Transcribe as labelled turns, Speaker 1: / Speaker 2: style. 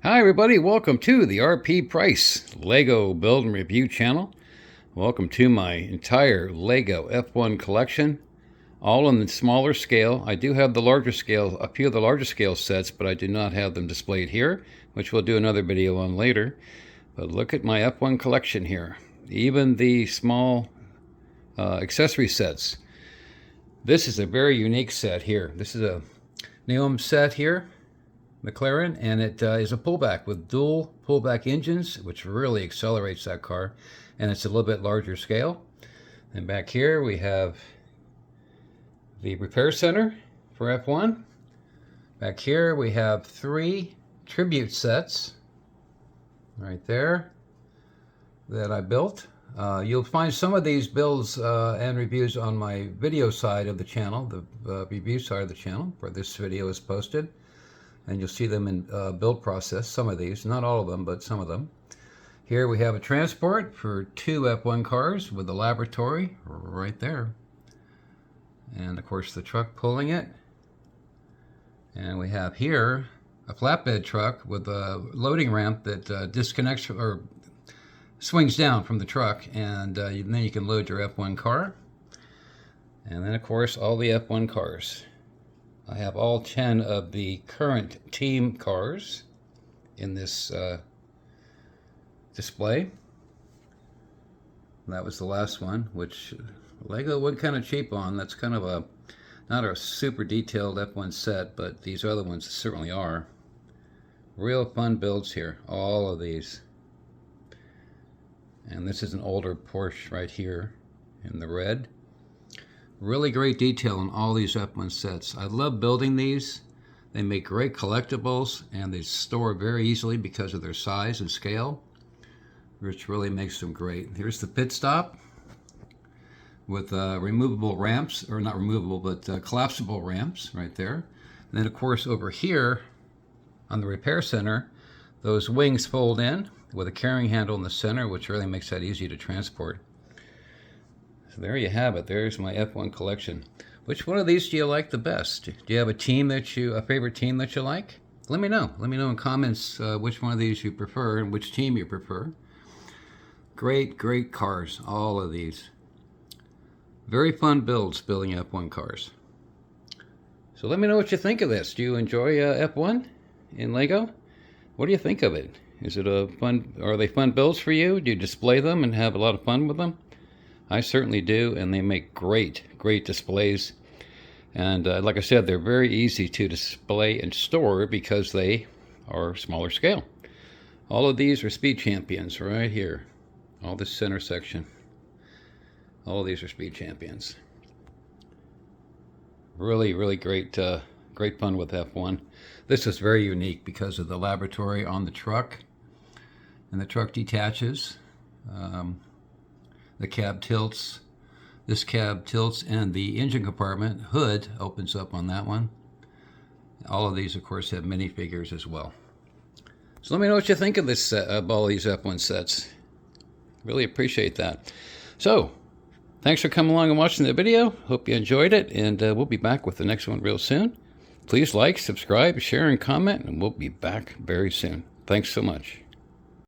Speaker 1: Hi everybody, welcome to the RP Price Lego Build and Review channel. Welcome to my entire Lego F1 collection, all on the smaller scale. I do have the larger scale, a few of the larger scale sets, but I do not have them displayed here, which we'll do another video on later. But look at my F1 collection here, even the small accessory sets. This is a very unique set here. This is a Neom set here, McLaren, and it is a pullback with dual pullback engines, which really accelerates that car, and it's a little bit larger scale. And back here we have the repair center for F1. Back here we have 3 tribute sets right there that I built. You'll find some of these builds and reviews on my video side of the channel, the review side of the channel, where this video is posted. And you'll see them in build process, some of these, not all of them, but some of them. Here we have a transport for 2 F1 cars with the laboratory right there. And of course the truck pulling it. And we have here a flatbed truck with a loading ramp that disconnects or swings down from the truck, and then you can load your F1 car. And then of course all the F1 cars. I have all 10 of the current team cars in this display. That was the last one, which Lego went kind of cheap on. That's kind of a, not a super detailed F1 set, but these other ones certainly are. Real fun builds here, all of these. And this is an older Porsche right here in the red. Really great detail on all these F1 sets. I love building these. They make great collectibles, and they store very easily because of their size and scale, which really makes them great. Here's the pit stop with removable ramps, or not removable, but collapsible ramps right there. And then of course over here on the repair center, those wings fold in with a carrying handle in the center, which really makes that easy to transport. So there you have it. There's my F1 collection. Which one of these do you like the best? Do you have a team that a favorite team that you like? Let me know. Let me know in comments which one of these you prefer and which team you prefer. Great, great cars, all of these. Very fun builds building F1 cars. So let me know what you think of this. Do you enjoy F1 in Lego? What do you think of it? Is it a fun? Are they fun builds for you? Do you display them and have a lot of fun with them? I certainly do, and they make great, great displays. And like I said, they're very easy to display and store because they are smaller scale. All of these are Speed Champions right here. All this center section. All of these are Speed Champions. Really, really great, great fun with F1. This is very unique because of the laboratory on the truck. And the truck detaches. The cab tilts, this cab tilts, and the engine compartment hood opens up on that one. All of these, of course, have minifigures as well. So let me know what you think of this of all these F1 sets. Really appreciate that. So, thanks for coming along and watching the video. Hope you enjoyed it, and we'll be back with the next one real soon. Please like, subscribe, share, and comment, and we'll be back very soon. Thanks so much.